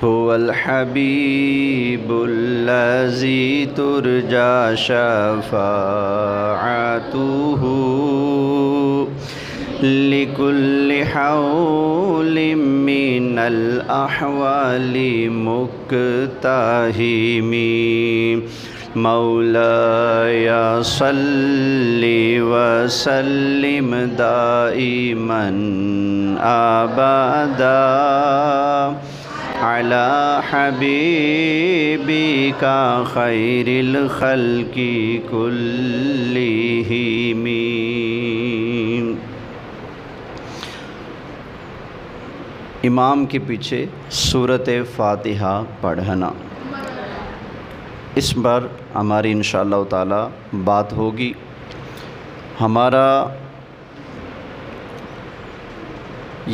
هو الحبيب الذي ترجى شفاعته لكل حول من الأحوال مقتحم مولاي صل وسلم دائما أبدا على حبيبك خير الخلق كلهم۔ امام کے پیچھے سورۃ فاتحہ پڑھنا، اس پر ہماری انشاءاللہ تعالی بات ہوگی۔ ہمارا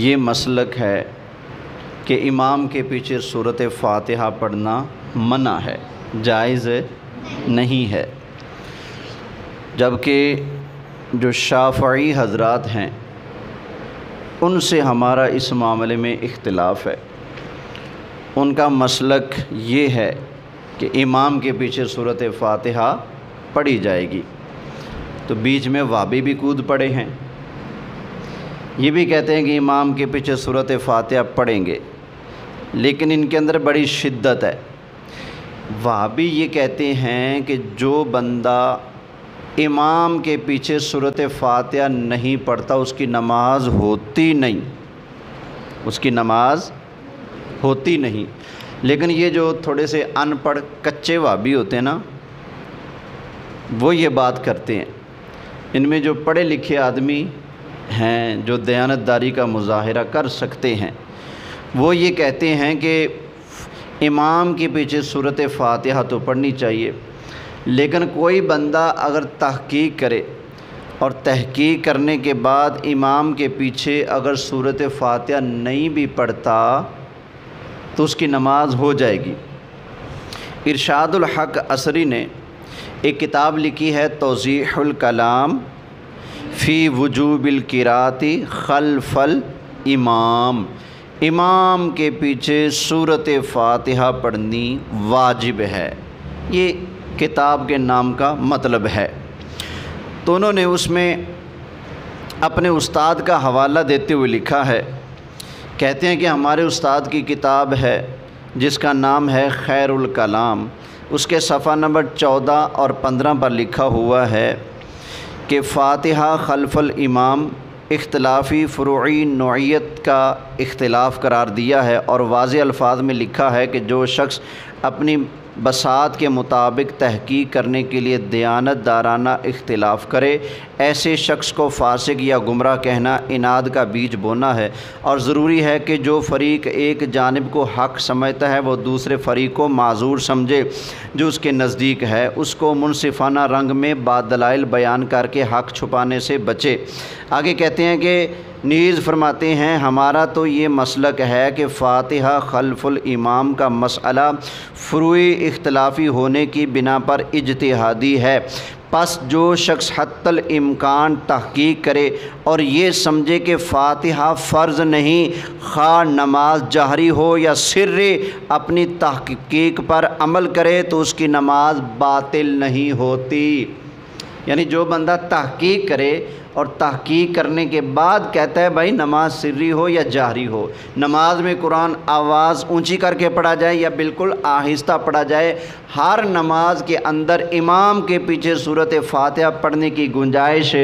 یہ مسلک ہے کہ امام کے پیچھے سورۃ فاتحہ پڑھنا منع ہے، جائز نہیں ہے، جبکہ جو شافعی حضرات ہیں ان سے ہمارا اس معاملے میں اختلاف ہے۔ ان کا مسلک یہ ہے کہ امام کے پیچھے سورۃ فاتحہ پڑھی جائے گی، تو بیچ میں وہابی بھی کود پڑے ہیں، یہ بھی کہتے ہیں کہ امام کے پیچھے سورۃ فاتحہ پڑھیں گے، لیکن ان کے اندر بڑی شدت ہے۔ وہابی یہ کہتے ہیں کہ جو بندہ امام کے پیچھے سورۃ فاتحہ نہیں پڑھتا اس کی نماز ہوتی نہیں، اس کی نماز ہوتی نہیں۔ لیکن یہ جو تھوڑے سے ان پڑھ کچے وہابی ہوتے ہیں نا، وہ یہ بات کرتے ہیں۔ ان میں جو پڑھے لکھے آدمی ہیں جو دیانتداری کا مظاہرہ کر سکتے ہیں، وہ یہ کہتے ہیں کہ امام کے پیچھے سورۃ فاتحہ تو پڑھنی چاہیے، لیکن کوئی بندہ اگر تحقیق کرے اور تحقیق کرنے کے بعد امام کے پیچھے اگر سورۃ فاتحہ نہیں بھی پڑھتا تو اس کی نماز ہو جائے گی۔ ارشاد الحق عصری نے ایک کتاب لکھی ہے توضیح الکلام فی وجوب القراءۃ خلف الامام، امام کے پیچھے سورۃ فاتحہ پڑھنی واجب ہے، یہ کتاب کے نام کا مطلب ہے۔ تو انہوں نے اس میں اپنے استاد کا حوالہ دیتے ہوئے لکھا ہے، کہتے ہیں کہ ہمارے استاد کی کتاب ہے جس کا نام ہے خیر الکلام، اس کے صفحہ نمبر 14 اور 15 پر لکھا ہوا ہے کہ فاتحہ خلف الامام اختلافی فروعی نوعیت کا اختلاف قرار دیا ہے، اور واضح الفاظ میں لکھا ہے کہ جو شخص اپنی بساط کے مطابق تحقیق کرنے کے لیے دیانت دارانہ اختلاف کرے، ایسے شخص کو فاسق یا گمراہ کہنا اناد کا بیج بونا ہے، اور ضروری ہے کہ جو فریق ایک جانب کو حق سمجھتا ہے وہ دوسرے فریق کو معذور سمجھے جو اس کے نزدیک ہے، اس کو منصفانہ رنگ میں با دلائل بیان کر کے حق چھپانے سے بچے۔ آگے کہتے ہیں کہ نیز فرماتے ہیں ہمارا تو یہ مسلک ہے کہ فاتحہ خلف الامام کا مسئلہ فروعی اختلافی ہونے کی بنا پر اجتہادی ہے، پس جو شخص حتی الامکان تحقیق کرے اور یہ سمجھے کہ فاتحہ فرض نہیں، خواہ نماز جہری ہو یا سری، اپنی تحقیق پر عمل کرے تو اس کی نماز باطل نہیں ہوتی۔ یعنی جو بندہ تحقیق کرے اور تحقیق کرنے کے بعد کہتا ہے بھائی نماز سری ہو یا جہری ہو، نماز میں قرآن آواز اونچی کر کے پڑھا جائے یا بالکل آہستہ پڑھا جائے، ہر نماز کے اندر امام کے پیچھے سورۃ فاتحہ پڑھنے کی گنجائش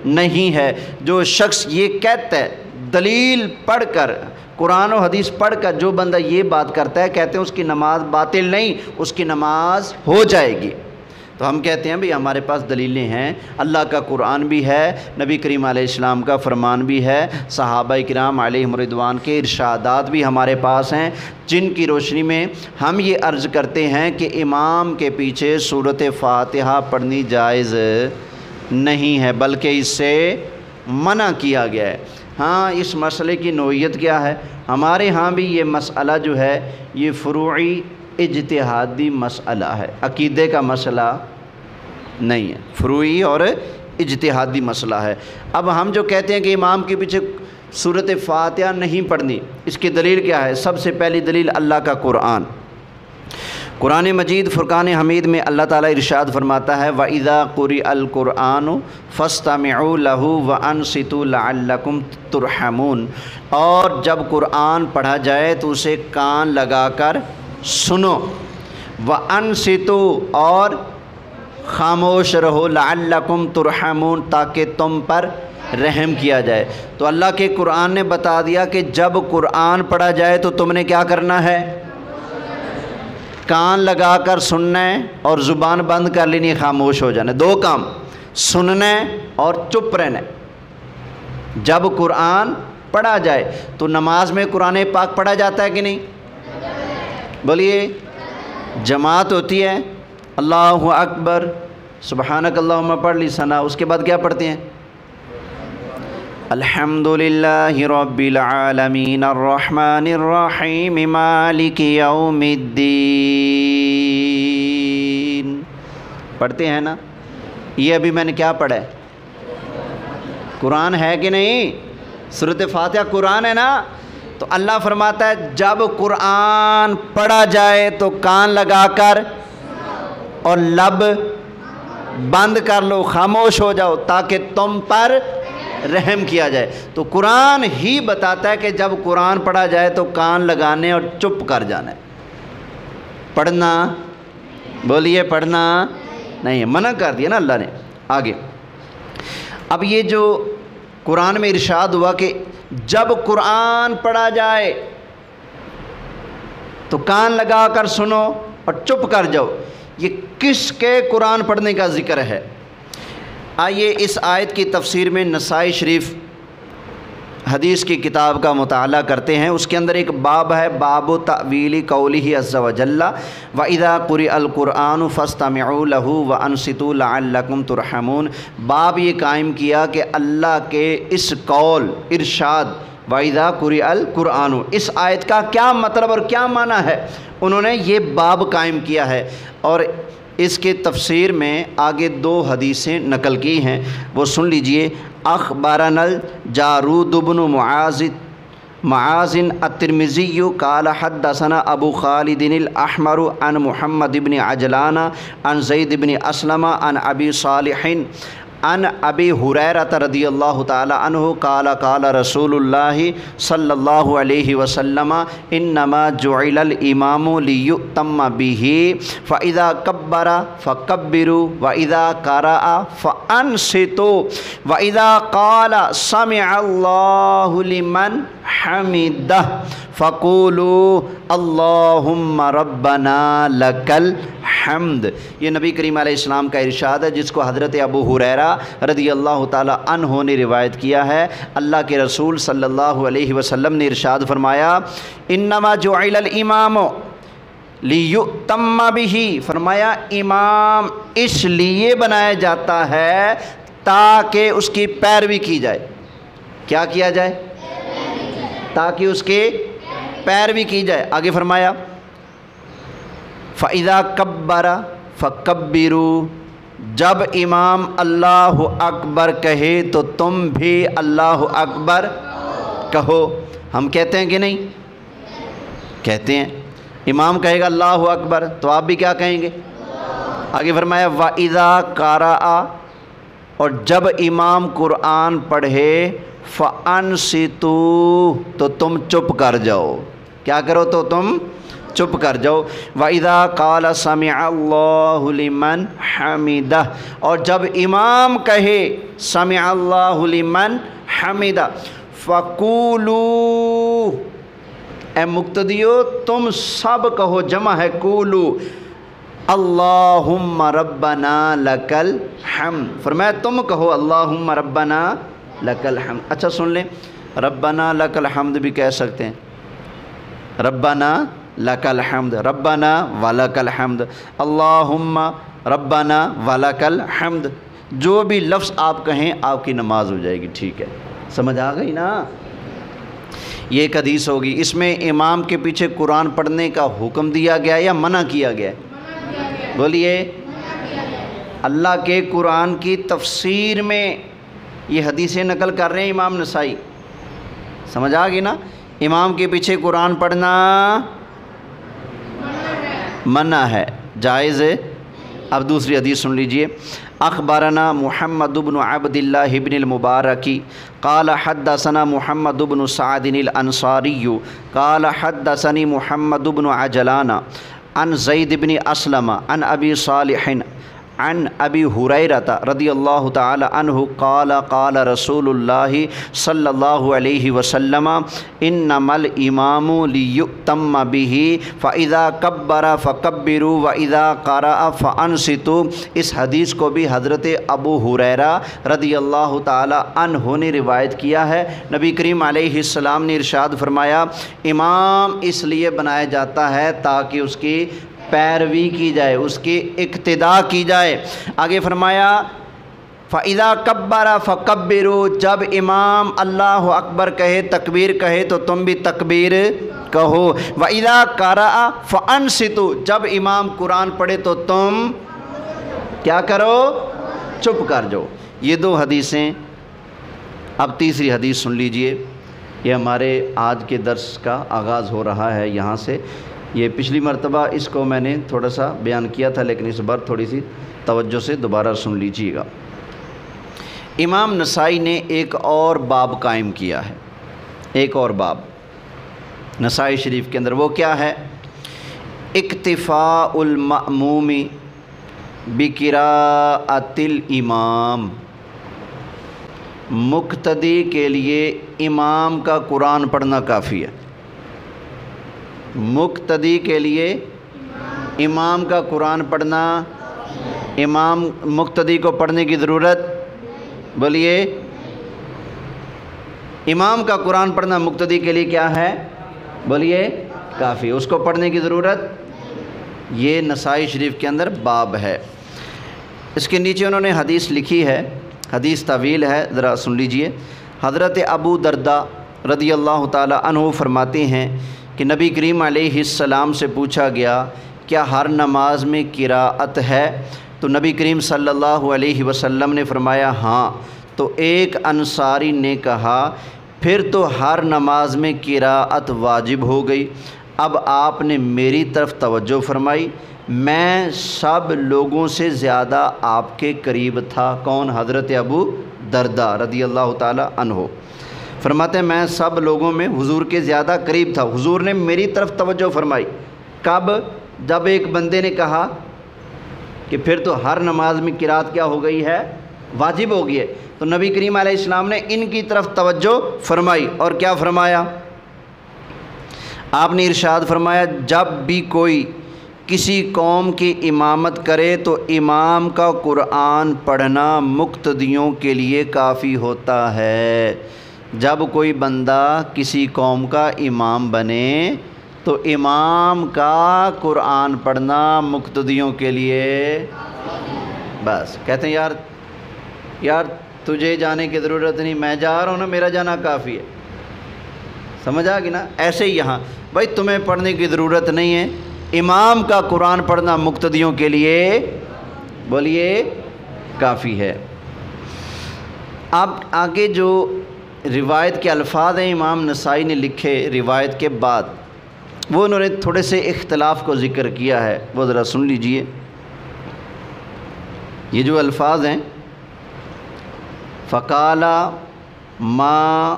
نہیں ہے۔ جو شخص یہ کہتا ہے دلیل پڑھ کر، قرآن و حدیث پڑھ کر جو بندہ یہ بات کرتا ہے، کہتے ہیں اس کی نماز باطل نہیں، اس کی نماز ہو جائے گی۔ تو ہم کہتے ہیں بھئی ہمارے پاس دلیلیں ہیں، اللہ کا قرآن بھی ہے، نبی کریم علیہ السلام کا فرمان بھی ہے، صحابہ کرام علیہم رضوان کے ارشادات بھی ہمارے پاس ہیں، جن کی روشنی میں ہم یہ عرض کرتے ہیں کہ امام کے پیچھے سورۃ فاتحہ پڑھنی جائز نہیں ہے، بلکہ اس سے منع کیا گیا ہے۔ ہاں، اس مسئلے کی نوعیت کیا ہے؟ ہمارے ہاں بھی یہ مسئلہ جو ہے یہ فروعی اجتہادی مسئلہ ہے، عقیدے کا مسئلہ نہیں ہے، فروعی اور اجتہادی مسئلہ ہے۔ اب ہم جو کہتے ہیں کہ امام کے پیچھے سورۃ فاتحہ نہیں پڑھنی۔ اس کی دلیل کیا ہے؟ سب سے پہلی دلیل اللہ کا قرآن، قرآن مجید فرقان حمید میں اللہ تعالیٰ ارشاد فرماتا ہے وَإِذَا قُرِئَ الْقُرْآنُ فَاسْتَمِعُوا لَهُ وَأَنصِتُوا لَعَلَّكُمْ تُرْحَمُونَ، اور جب قرآن پڑھا جائے تو اسے کان لگا کر سنو، وَأَنصِتُوا، اور خاموش رہو، لَعَلَّكُمْ تُرْحَمُونَ، تاکہ تم پر رحم کیا جائے۔ تو اللہ کے قرآن نے بتا دیا کہ جب قرآن پڑھا جائے تو تم نے کیا کرنا ہے؟ کان لگا کر سننا ہے اور زبان بند کر لینی ہے، خاموش ہو جانا ہے۔ دو کام، سننا ہے اور چپ رہنا ہے جب قرآن پڑھا جائے۔ تو نماز میں قرآن پاک پڑھا جاتا ہے کہ نہیں؟ بولیے، جماعت ہوتی ہے، اللہ اکبر سبحانک اللہم پڑھ لی ثنا، اس کے بعد کیا پڑھتے ہیں؟ الحمدللہ رب العالمین الرحمن الرحیم مالک یوم الدین، پڑھتے ہیں نا؟ یہ ابھی میں نے کیا پڑھا ہے؟ قرآن ہے کہ نہیں؟ سورۃ فاتحہ قرآن ہے نا؟ تو اللہ فرماتا ہے جب قرآن پڑھا جائے تو کان لگا کر اور لب بند کر لو، خاموش ہو جاؤ تاکہ تم پر رحم کیا جائے۔ تو قرآن ہی بتاتا ہے کہ جب قرآن پڑھا جائے تو کان لگانے اور چپ کر جانا ہے۔ پڑھنا، بولیے پڑھنا نہیں، منع کر دیا نا اللہ نے۔ آگے اب یہ جو قرآن میں ارشاد ہوا کہ جب قرآن پڑھا جائے تو کان لگا کر سنو اور چپ کر جاؤ، یہ کس کے قرآن پڑھنے کا ذکر ہے؟ آئیے اس آیت کی تفسیر میں نسائی شریف حدیث کی کتاب کا مطالعہ کرتے ہیں۔ اس کے اندر ایک باب ہے، باب تأویل قولہ عز وجل وَإِذَا قُرِئَ الْقُرْآنُ فَاسْتَمِعُوا لَهُ وَأَنصِتُوا لَعَلَّكُمْ تُرْحَمُونَ۔ باب یہ قائم کیا کہ اللہ کے اس قول ارشاد وَإِذَا قُرِئَ الْقُرْآنُ، اس آیت کا کیا مطلب اور کیا معنی ہے، انہوں نے یہ باب قائم کیا ہے۔ اور اس کے تفسیر میں آگے دو حدیثیں نقل کی ہیں، وہ سن لیجئے۔ اخبارنا الجارود بن معاذ الترمذی قال حدثنا ابو خالد الاحمر عن محمد بن عجلان عن زید بن اسلم عن ابی صالح عن ابی ہریرہ رضی اللہ تعالی عنہ قال قال رسول اللہ صلی اللہ علیہ وسلم انما جعل الامام لیؤتم به فاذا کبر فکبروا واذا قرأ فانصتوا واذا قال سمع اللہ لمن حمدہ فقولوا اللہم ربنا لک الحمد۔ یہ نبی کریم علیہ السلام کا ارشاد ہے جس کو حضرت ابو ہریرہ رضی اللہ تعالی عنہ نے روایت کیا ہے۔ اللہ کے رسول صلی اللہ علیہ وسلم نے ارشاد فرمایا انما جعل الامام لیؤتم بہ، فرمایا امام اس لیے بنایا جاتا ہے تاکہ اس کی پیروی کی جائے۔ کیا کیا جائے؟ تاکہ اس کے پیروی کی جائے۔ آگے فرمایا فَإِذَا كَبَّرَ فَكَبِّرُوا، جب امام اللہ اکبر کہے تو تم بھی اللہ اکبر کہو۔ ہم کہتے ہیں کہ نہیں؟ کہتے ہیں۔ امام کہے گا اللہ اکبر تو آپ بھی کیا کہیں گے؟ آگے فرمایا وَإِذَا قَرَأَ، اور جب امام قرآن پڑھے فَأَنصِتُوا، تو تم چپ کر جاؤ۔ کیا کرو؟ تو تم چپ کر جاؤ۔ وَإِذَا قَالَ سَمِعَ اللَّهُ لِمَنْ حَمِدَهُ، اور جب امام کہے سمع اللہ لمن حمدہ فَقُولُوا، اے مقتدیو تم سب کہو، جمع ہے قولو، اللہم ربنا لک الحمد، فرمایا تم کہو اللہم ربنا لک الحمد۔ اچھا سن لیں، ربنا لک الحمد بھی کہہ سکتے ہیں، ربنا لک الحمد، ربنا ولک الحمد، اللہم ربنا ولک الحمد، جو بھی لفظ آپ کہیں آپ کی نماز ہو جائے گی۔ ٹھیک ہے، سمجھ آ گئی نا؟ یہ ایک حدیث ہوگی، اس میں امام کے پیچھے قرآن پڑھنے کا حکم دیا گیا یا منع کیا گیا؟ بولیے۔ اللہ کے قرآن کی تفسیر میں یہ حدیثیں نقل کر رہے ہیں امام نسائی۔ سمجھ آ گئی نا؟ امام کے پیچھے قرآن پڑھنا منع ہے، جائز ہے۔ اب دوسری حدیث سن لیجئے۔ اخبرنا محمد بن عبد اللہ بن المبارک قال حدثنا محمد بن سعد الانصاری قال حدثني محمد بن عجلان عن زید بن اسلم عن ابی صالح عن ابی ہریرہ رضی اللہ تعالی عنہ قال قال رسول اللہ صلی اللہ علیہ وسلم انما الامام لیؤتم به فاذا کبر فکبروا واذا قرأ فانصتوا۔ اس حدیث کو بھی حضرت ابو ہریرہ رضی اللہ تعالی عنہ نے روایت کیا ہے۔ نبی کریم علیہ السلام نے ارشاد فرمایا امام اس لیے بنایا جاتا ہے تاکہ اس کی پیروی کی جائے، اس کی اقتداء کی جائے۔ آگے فرمایا فَإِذَا كَبَّرَ فَكَبِّرُوا، جب امام اللہ اکبر کہے، تکبیر کہے تو تم بھی تکبیر کہو۔ وَإِذَا قَرَأَ فَأَنصِتُوا، جب امام قرآن پڑھے تو تم کیا کرو؟ چپ کر جاؤ۔ یہ دو حدیثیں۔ اب تیسری حدیث سن لیجئے۔ یہ ہمارے آج کے درس کا آغاز ہو رہا ہے یہاں سے۔ یہ پچھلی مرتبہ اس کو میں نے تھوڑا سا بیان کیا تھا، لیکن اس بار تھوڑی سی توجہ سے دوبارہ سن لیجیے گا۔ امام نسائی نے ایک اور باب قائم کیا ہے، ایک اور باب نسائی شریف کے اندر۔ وہ کیا ہے؟ اکتفاء المأموم بقراءۃ الامام، مقتدی کے لیے امام کا قرآن پڑھنا کافی ہے۔ مقتدی کے لیے امام کا قرآن پڑھنا، امام مقتدی کو پڑھنے کی ضرورت، بولیے، امام کا قرآن پڑھنا مقتدی کے لیے کیا ہے؟ بولیے، کافی، اس کو پڑھنے کی ضرورت۔ یہ نسائی شریف کے اندر باب ہے۔ اس کے نیچے انہوں نے حدیث لکھی ہے، حدیث طویل ہے، ذرا سن لیجئے۔ حضرت ابو درداء رضی اللہ تعالی عنہ فرماتے ہیں کہ نبی کریم علیہ السلام سے پوچھا گیا کیا ہر نماز میں قراءت ہے؟ تو نبی کریم صلی اللہ علیہ وسلم نے فرمایا ہاں۔ تو ایک انصاری نے کہا پھر تو ہر نماز میں قراءت واجب ہو گئی۔ اب آپ نے میری طرف توجہ فرمائی، میں سب لوگوں سے زیادہ آپ کے قریب تھا۔ کون؟ حضرت ابو درداء رضی اللہ تعالی عنہ فرماتے ہیں میں سب لوگوں میں حضور کے زیادہ قریب تھا، حضور نے میری طرف توجہ فرمائی۔ کب؟ جب ایک بندے نے کہا کہ پھر تو ہر نماز میں قراءت کیا ہو گئی ہے؟ واجب ہو گئی ہے۔ تو نبی کریم علیہ السلام نے ان کی طرف توجہ فرمائی اور کیا فرمایا؟ آپ نے ارشاد فرمایا جب بھی کوئی کسی قوم کی امامت کرے تو امام کا قرآن پڑھنا مقتدیوں کے لیے کافی ہوتا ہے۔ جب کوئی بندہ کسی قوم کا امام بنے تو امام کا قرآن پڑھنا مقتدیوں کے لیے بس۔ کہتے ہیں یار تجھے جانے کی ضرورت نہیں، میں جا رہا ہوں نا، میرا جانا کافی ہے۔ سمجھ آ گئی نا؟ ایسے ہی یہاں بھائی تمہیں پڑھنے کی ضرورت نہیں ہے، امام کا قرآن پڑھنا مقتدیوں کے لیے بولیے کافی ہے۔ اب آگے جو روایت کے الفاظ ہیں امام نسائی نے لکھے روایت کے بعد، وہ انہوں نے تھوڑے سے اختلاف کو ذکر کیا ہے، وہ ذرا سن لیجئے۔ یہ جو الفاظ ہیں فقال ما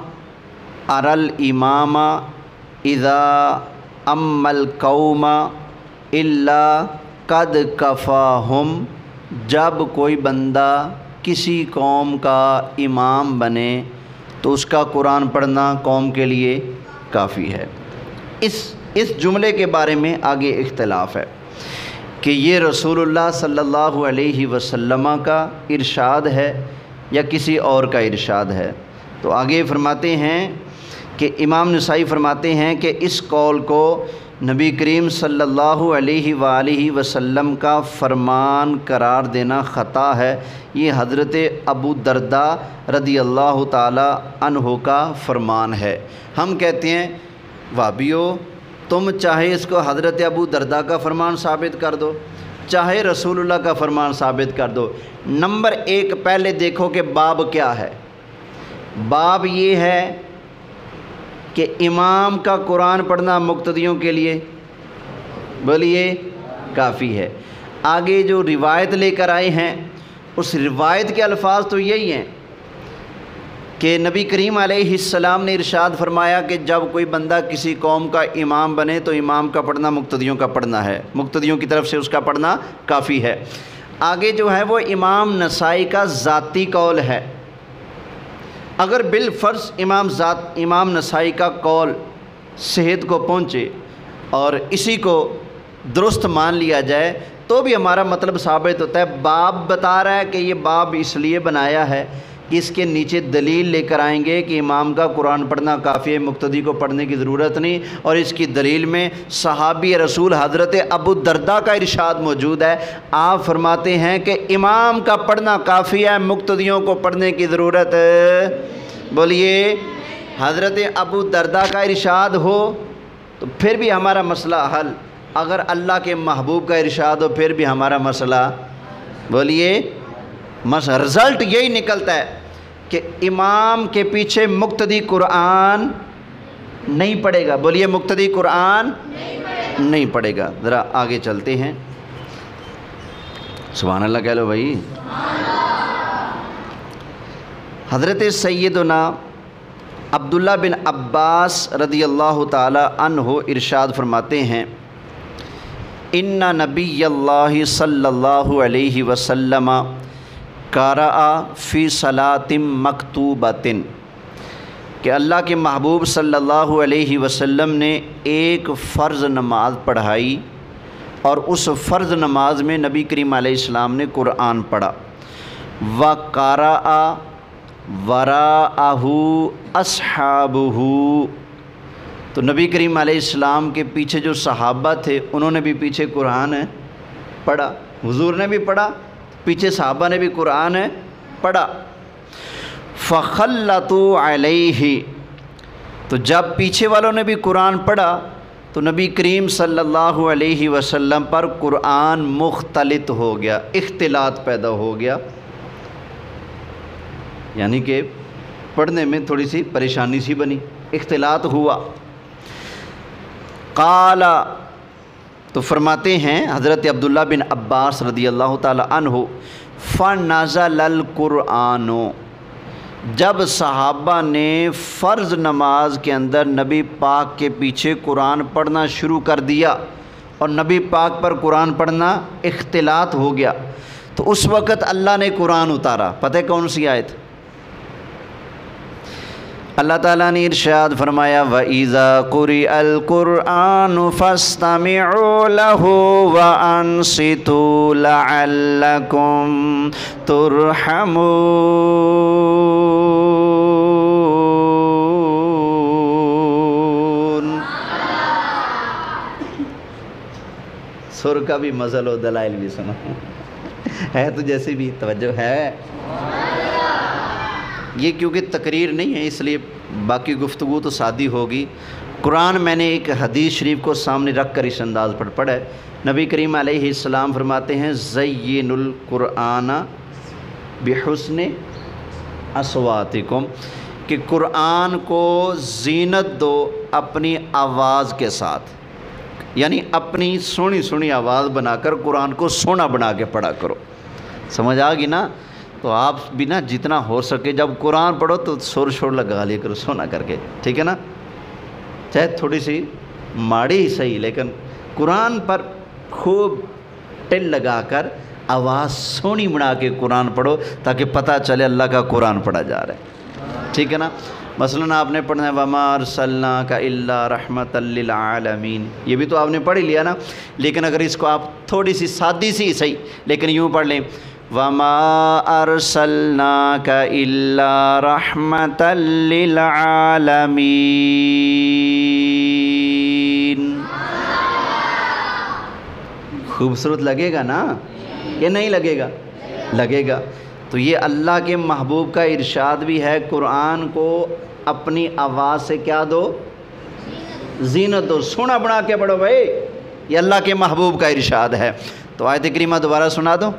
ارى الامام اذا اما القوم الا قد کفاہم، جب کوئی بندہ کسی قوم کا امام بنے تو اس کا قرآن پڑھنا قوم کے لیے کافی ہے۔ اس جملے کے بارے میں آگے اختلاف ہے کہ یہ رسول اللہ صلی اللہ علیہ وسلم کا ارشاد ہے یا کسی اور کا ارشاد ہے۔ تو آگے فرماتے ہیں کہ امام نسائی فرماتے ہیں کہ اس قول کو نبی کریم صلی اللہ علیہ وآلہ وسلم کا فرمان قرار دینا خطا ہے۔ یہ حضرت ابو درداء رضی اللہ تعالی عنہ کا فرمان ہے۔ ہم کہتے ہیں وہابیو تم چاہے اس کو حضرت ابو درداء کا فرمان ثابت کر دو، چاہے رسول اللہ کا فرمان ثابت کر دو۔ نمبر ایک پہلے دیکھو کہ باب کیا ہے۔ باب یہ ہے کہ امام کا قرآن پڑھنا مقتدیوں کے لیے بولیے کافی ہے۔ آگے جو روایت لے کر آئے ہیں اس روایت کے الفاظ تو یہی ہیں کہ نبی کریم علیہ السلام نے ارشاد فرمایا کہ جب کوئی بندہ کسی قوم کا امام بنے تو امام کا پڑھنا مقتدیوں کا پڑھنا ہے، مقتدیوں کی طرف سے اس کا پڑھنا کافی ہے۔ آگے جو ہے وہ امام نسائی کا ذاتی قول ہے۔ اگر بالفرض امام نسائی کا قول صحت کو پہنچے اور اسی کو درست مان لیا جائے تو بھی ہمارا مطلب ثابت ہوتا ہے۔ باب بتا رہا ہے کہ یہ باب اس لیے بنایا ہے کہ اس کے نیچے دلیل لے کر آئیں گے کہ امام کا قرآن پڑھنا کافی ہے، مقتدی کو پڑھنے کی ضرورت نہیں، اور اس کی دلیل میں صحابی رسول حضرت ابو الدرداء کا ارشاد موجود ہے۔ آپ فرماتے ہیں کہ امام کا پڑھنا کافی ہے، مقتدیوں کو پڑھنے کی ضرورت بولیے حضرت ابو الدرداء کا ارشاد ہو تو پھر بھی ہمارا مسئلہ حل، اگر اللہ کے محبوب کا ارشاد ہو پھر بھی ہمارا مسئلہ بولیے رزلٹ یہی نکلتا ہے کہ امام کے پیچھے مقتدی قرآن نہیں پڑھے گا، بولیے مقتدی قرآن نہیں پڑھے گا۔ ذرا آگے چلتے ہیں، سبحان اللہ کہہ لو بھائی۔ حضرت سیدنا عبداللہ بن عباس رضی اللہ تعالی عنہ ارشاد فرماتے ہیں ان نبی اللہ صلی اللہ علیہ وسلم قرأ فی صلاۃ مکتوبۃ، کہ اللہ کے محبوب صلی اللہ علیہ وسلم نے ایک فرض نماز پڑھائی اور اس فرض نماز میں نبی کریم علیہ السلام نے قرآن پڑھا۔ وقرأ وراءہ اصحابہ، تو نبی کریم علیہ السلام کے پیچھے جو صحابہ تھے انہوں نے بھی پیچھے قرآن پڑھا، حضور نے بھی پڑھا، پیچھے صحابہ نے بھی قرآن پڑھا۔ فخلطوا علیہ، تو جب پیچھے والوں نے بھی قرآن پڑھا تو نبی کریم صلی اللہ علیہ وسلم پر قرآن مختلط ہو گیا، اختلاط پیدا ہو گیا، یعنی کہ پڑھنے میں تھوڑی سی پریشانی سی بنی، اختلاط ہوا۔ قال، تو فرماتے ہیں حضرت عبداللہ بن عباس رضی اللہ تعالی عنہ فنزل القرآن، جب صحابہ نے فرض نماز کے اندر نبی پاک کے پیچھے قرآن پڑھنا شروع کر دیا اور نبی پاک پر قرآن پڑھنا اختلاط ہو گیا تو اس وقت اللہ نے قرآن اتارا۔ پتہ ہے کون سی آیت؟ اللہ تعالیٰ نے ارشاد فرمایا وَإِذَا قُرِئَ الْقُرْآنُ فَاسْتَمِعُوا لَهُ وَأَنصِتُوا لَعَلَّكُمْ تُرْحَمُونَ۔ سر کا بھی مزل و دلائل بھی سنو ہے تو جیسے بھی توجہ ہے، یہ کیونکہ تقریر نہیں ہے اس لیے باقی گفتگو تو سادی ہوگی۔ قرآن میں نے ایک حدیث شریف کو سامنے رکھ کر اس انداز پر پڑھا ہے۔ نبی کریم علیہ السلام فرماتے ہیں زین القرآن بحسن اصواتکم، کہ قرآن کو زینت دو اپنی آواز کے ساتھ، یعنی اپنی سونی سونی آواز بنا کر قرآن کو سونا بنا کے پڑھا کرو۔ سمجھ آ گئی نا؟ تو آپ بھی نا جتنا ہو سکے جب قرآن پڑھو تو شور شور لگا لیا کرو سونا کر کے، ٹھیک ہے نا؟ چاہے تھوڑی سی ماڑی ہی صحیح، لیکن قرآن پر خوب ٹل لگا کر آواز سونی بنا کے قرآن پڑھو تاکہ پتہ چلے اللہ کا قرآن پڑھا جا رہا ہے، ٹھیک ہے نا؟ مثلاً آپ نے پڑھنا ہے وَمَا أَرْسَلْنَاكَ إِلَّا رَحْمَةً لِّلْعَالَمِينَ، یہ بھی تو آپ نے پڑھ لیا نا، لیکن اگر اس کو آپ تھوڑی سی سادی سی صحیح لیکن یوں پڑھ لیں وَمَا أَرْسَلْنَاكَ إِلَّا رَحْمَةً لِّلْعَالَمِينَ، خوبصورت لگے گا نا یا نہیں لگے گا؟ لگے گا۔ تو یہ اللہ کے محبوب کا ارشاد بھی ہے، قرآن کو اپنی آواز سے کیا دو؟ زینت دو، سونا بنا کے پڑھو بھائی، یہ اللہ کے محبوب کا ارشاد ہے۔ تو آیت کریمہ دوبارہ سنا دو،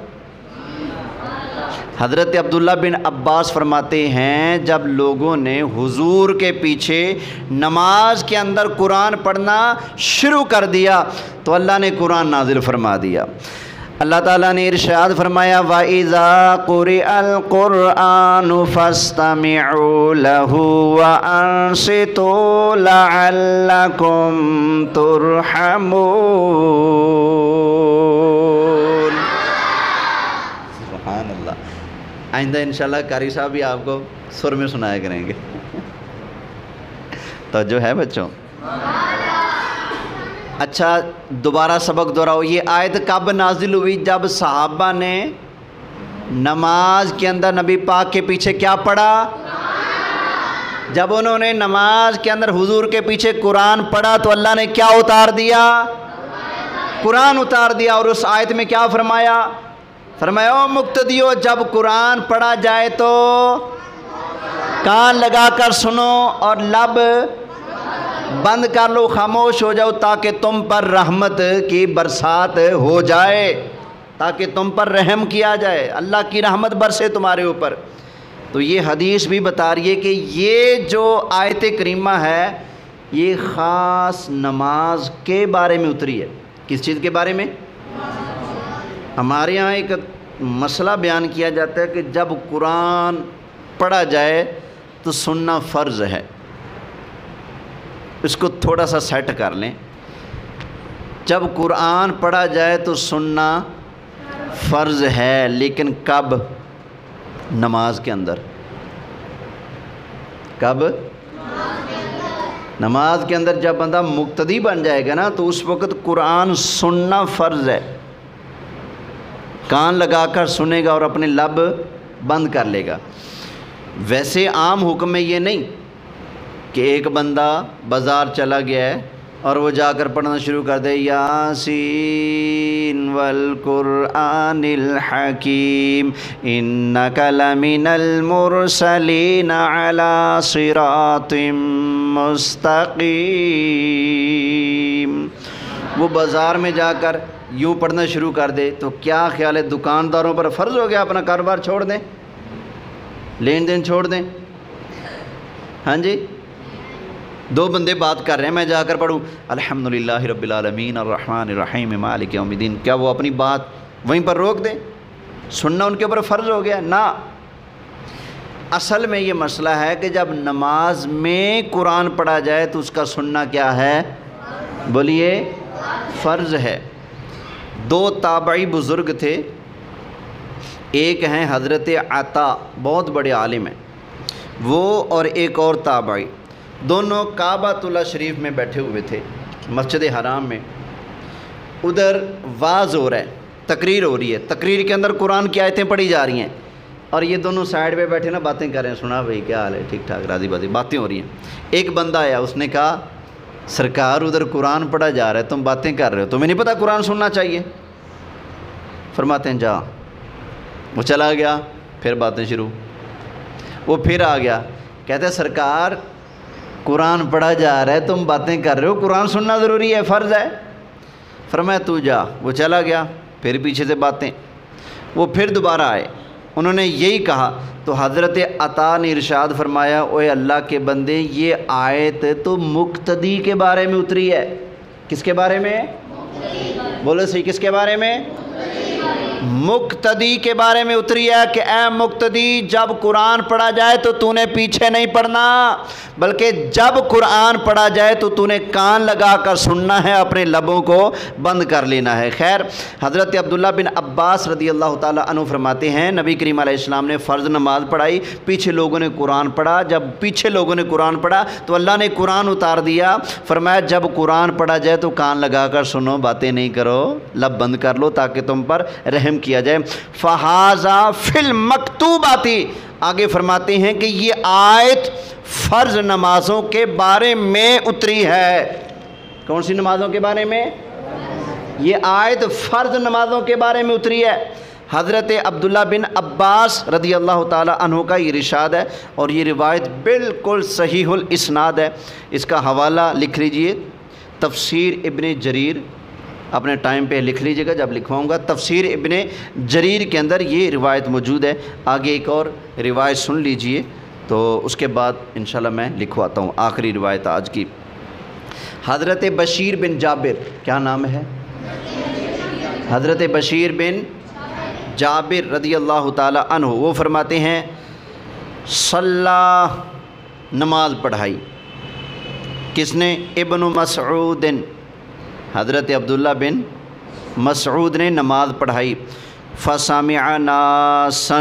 حضرت عبداللہ بن عباس فرماتے ہیں جب لوگوں نے حضور کے پیچھے نماز کے اندر قرآن پڑھنا شروع کر دیا تو اللہ نے قرآن نازل فرما دیا۔ اللہ تعالیٰ نے ارشاد فرمایا وَإِذَا قُرِئَ الْقُرْآنُ فَاسْتَمِعُوا لَهُ وَأَنصِتُوا لَعَلَّكُمْ تُرْحَمُونَ۔ سبحان اللہ۔ آئندہ انشاءاللہ قاری صاحب بھی آپ کو سر میں سنایا کریں گے۔ توجہ ہے بچوں؟ اچھا دوبارہ سبق دہراؤ، یہ آیت کب نازل ہوئی؟ جب صحابہ نے نماز کے اندر نبی پاک کے پیچھے کیا پڑھا؟ جب انہوں نے نماز کے اندر حضور کے پیچھے قرآن پڑھا تو اللہ نے کیا اتار دیا؟ قرآن اتار دیا۔ اور اس آیت میں کیا فرمایا؟ فرمایا او مقتدیو جب قرآن پڑھا جائے تو کان لگا کر سنو اور لب بند کر لو، خاموش ہو جاؤ تاکہ تم پر رحمت کی برسات ہو جائے، تاکہ تم پر رحم کیا جائے، اللہ کی رحمت برسے تمہارے اوپر۔ تو یہ حدیث بھی بتا رہی ہے کہ یہ جو آیت کریمہ ہے یہ خاص نماز کے بارے میں اتری ہے۔ کس چیز کے بارے میں؟ ہمارے یہاں ایک مسئلہ بیان کیا جاتا ہے کہ جب قرآن پڑھا جائے تو سننا فرض ہے۔ اس کو تھوڑا سا سیٹ کر لیں، جب قرآن پڑھا جائے تو سننا فرض ہے، لیکن کب؟ نماز کے اندر۔ کب؟ نماز کے اندر جب بندہ مقتدی بن جائے گا نا تو اس وقت قرآن سننا فرض ہے، کان لگا کر سنے گا اور اپنے لب بند کر لے گا۔ ویسے عام حکم میں یہ نہیں کہ ایک بندہ بازار چلا گیا ہے اور وہ جا کر پڑھنا شروع کر دے یاسین والقرآن الحکیم انک لمن المرسلین علی صراط مستقیم۔ وہ بازار میں جا کر یوں پڑھنا شروع کر دے تو کیا خیال ہے دکانداروں پر فرض ہو گیا اپنا کاروبار چھوڑ دیں، لین دین چھوڑ دیں؟ ہاں جی، دو بندے بات کر رہے ہیں، میں جا کر پڑھوں الحمدللہ رب العالمین الرحمن الرحیم مالک یوم الدین، کیا وہ اپنی بات وہیں پر روک دیں؟ سننا ان کے اوپر فرض ہو گیا؟ نہ، اصل میں یہ مسئلہ ہے کہ جب نماز میں قرآن پڑھا جائے تو اس کا سننا کیا ہے؟ بولیے، فرض ہے۔ دو تابعی بزرگ تھے، ایک ہیں حضرت عطا، بہت بڑے عالم ہیں وہ، اور ایک اور تابعی، دونوں کعبۃ اللہ شریف میں بیٹھے ہوئے تھے، مسجد حرام میں۔ ادھر واعظ ہو رہا ہے، تقریر ہو رہی ہے، تقریر کے اندر قرآن کی آیتیں پڑھی جا رہی ہیں اور یہ دونوں سائیڈ پہ بیٹھے نا باتیں کر رہے ہیں، سنا بھائی کیا حال ہے، ٹھیک ٹھاک، راضی بازی، باتیں ہو رہی ہیں۔ ایک بندہ آیا، اس نے کہا سرکار ادھر قرآن پڑھا جا رہا ہے، تم باتیں کر رہے ہو، تمہیں نہیں پتہ قرآن سننا چاہیے؟ فرماتے ہیں جا۔ وہ چلا گیا، پھر باتیں شروع، وہ پھر آ گیا، کہتے ہیں سرکار قرآن پڑھا جا رہا ہے، تم باتیں کر رہے ہو، قرآن سننا ضروری ہے، فرض ہے۔ فرمایا تو جا۔ وہ چلا گیا، پھر پیچھے سے باتیں، وہ پھر دوبارہ آئے، انہوں نے یہی کہا تو حضرت عطا نے ارشاد فرمایا اوے اللہ کے بندے، یہ آیت تو مقتدی کے بارے میں اتری ہے۔ کس کے بارے میں؟ بولو صحیح، کس کے بارے میں؟ مقتدی کے بارے میں اتری ہے کہ اے مقتدی جب قرآن پڑھا جائے تو تو نے پیچھے نہیں پڑھنا، بلکہ جب قرآن پڑھا جائے تو تو نے کان لگا کر سننا ہے، اپنے لبوں کو بند کر لینا ہے۔ خیر، حضرت عبداللہ بن عباس رضی اللہ تعالیٰ عنہ فرماتے ہیں نبی کریم علیہ السلام نے فرض نماز پڑھائی، پیچھے لوگوں نے قرآن پڑھا، جب پیچھے لوگوں نے قرآن پڑھا تو اللہ نے قرآن اتار دیا، فرمایا جب قرآن پڑھا جائے تو کان لگا کر سنو، باتیں نہیں کرو، لب بند کر لو تاکہ تم پر رحم کیا جائے۔ فہذا فی المکتوبات، آگے فرماتے ہیں کہ یہ آیت فرض نمازوں کے بارے میں اتری ہے۔ کون سی نمازوں کے بارے میں؟ یہ آیت فرض نمازوں کے بارے میں اتری ہے۔ حضرت عبداللہ بن عباس رضی اللہ تعالیٰ عنہ کا یہ ارشاد ہے، اور یہ روایت بالکل صحیح الاسناد ہے۔ اس کا حوالہ لکھ لیجئے، تفسیر ابن جریر اپنے ٹائم پہ لکھ لیجیے گا جب لکھواؤں گا۔ تفسیر ابن جریر کے اندر یہ روایت موجود ہے۔ آگے ایک اور روایت سن لیجئے تو اس کے بعد انشاءاللہ میں لکھواتا ہوں آخری روایت آج کی۔ حضرت بشیر بن جابر، کیا نام ہے؟ حضرت بشیر بن جابر رضی اللہ تعالی عنہ، وہ فرماتے ہیں صلی، نماز پڑھائی، کس نے؟ ابن مسعود، حضرت عبداللہ بن مسعود نے نماز پڑھائی۔ فسمع ناسا،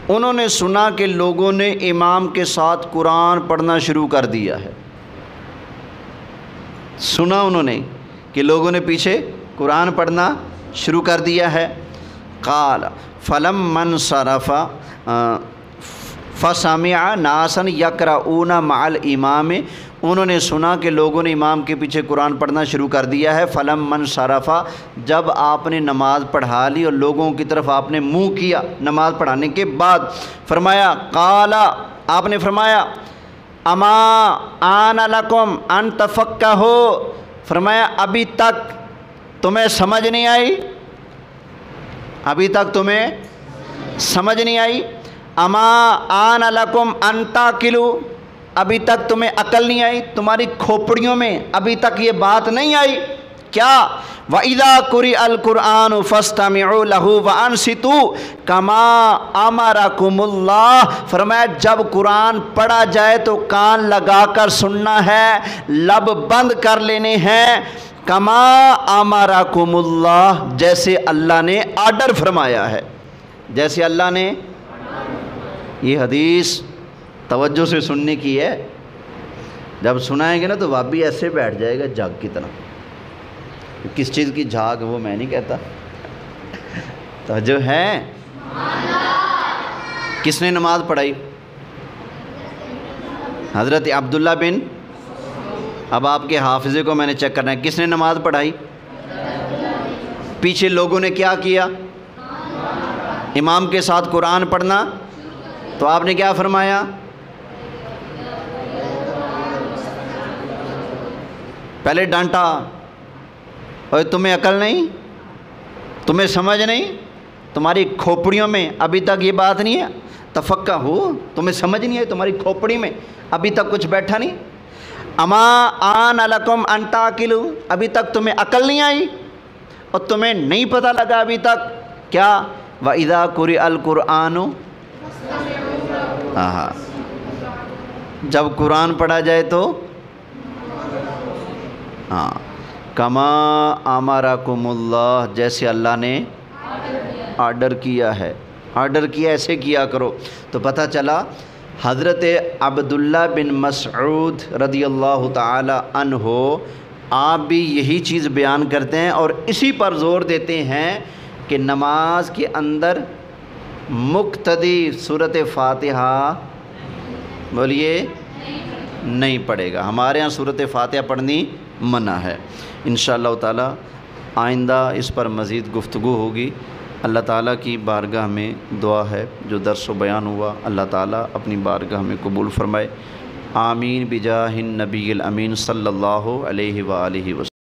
انہوں نے سنا کہ لوگوں نے امام کے ساتھ قرآن پڑھنا شروع کر دیا ہے۔ سنا انہوں نے کہ لوگوں نے پیچھے قرآن پڑھنا شروع کر دیا ہے۔ قال فلما انصرف فسمع ناسا یقرؤون مع الامام، انہوں نے سنا کہ لوگوں نے امام کے پیچھے قرآن پڑھنا شروع کر دیا ہے۔ فلما انصرف، جب آپ نے نماز پڑھا لی اور لوگوں کی طرف آپ نے منہ کیا نماز پڑھانے کے بعد، فرمایا قال، آپ نے فرمایا اما آن لکم ان تفقہوا، فرمایا ابھی تک تمہیں سمجھ نہیں آئی، ابھی تک تمہیں سمجھ نہیں آئی۔ اما آن لکم ان تاکلوا، ابھی تک تمہیں عقل نہیں آئی، تمہاری کھوپڑیوں میں ابھی تک یہ بات نہیں آئی کیا؟ وَإِذَا قُرِئَ الْقُرْآنُ فَاسْتَمِعُوا لَهُ وَأَنصِتُوا كَمَا أَمَرَكُمُ اللَّهُ، فرمایا جب قرآن پڑھا جائے تو کان لگا کر سننا ہے، لب بند کر لینے ہیں، کما امرکم اللہ، جیسے اللہ نے آرڈر فرمایا ہے، جیسے اللہ نے۔ یہ حدیث توجہ سے سننے کی ہے، جب سنائیں گے نا تو بھابی ایسے بیٹھ جائے گا جھاگ کی طرح۔ کس چیز کی جھاگ وہ میں نہیں کہتا، توجہ ہے۔ کس نے نماز پڑھائی؟ حضرت عبداللہ بن، اب آپ کے حافظے کو میں نے چیک کرنا ہے، کس نے نماز پڑھائی؟ پیچھے لوگوں نے کیا کیا؟ امام کے ساتھ قرآن پڑھنا، تو آپ نے کیا فرمایا؟ پہلے ڈانٹا، اور تمہیں عقل نہیں، تمہیں سمجھ نہیں، تمہاری کھوپڑیوں میں ابھی تک یہ بات نہیں ہے، تفقہ ہو، تمہیں سمجھ نہیں ہے، تمہاری کھوپڑی میں ابھی تک کچھ بیٹھا نہیں۔ اما آن لکم ان تاکلوا، ابھی تک تمہیں عقل نہیں آئی اور تمہیں نہیں پتہ لگا ابھی تک کیا؟ وَإِذَا قُرِئَ الْقُرْآنُ، جب قرآن پڑھا جائے تو کما امرکم اللہ، جیسے اللہ نے آرڈر کیا ہے، آرڈر کیا ایسے کیا کرو۔ تو پتہ چلا حضرت عبداللہ بن مسعود رضی اللہ تعالی عنہ آپ بھی یہی چیز بیان کرتے ہیں اور اسی پر زور دیتے ہیں کہ نماز کے اندر مقتدی سورۃ فاتحہ بولیے نہیں پڑھے گا، ہمارے ہاں سورۃ فاتحہ پڑھنی منع ہے۔ انشاءاللہ تعالی آئندہ اس پر مزید گفتگو ہوگی۔ اللہ تعالیٰ کی بارگاہ میں دعا ہے جو درس و بیان ہوا اللہ تعالیٰ اپنی بارگاہ میں قبول فرمائے۔ آمین بجاہ النبی الامین صلی اللہ علیہ وآلہ وسلم۔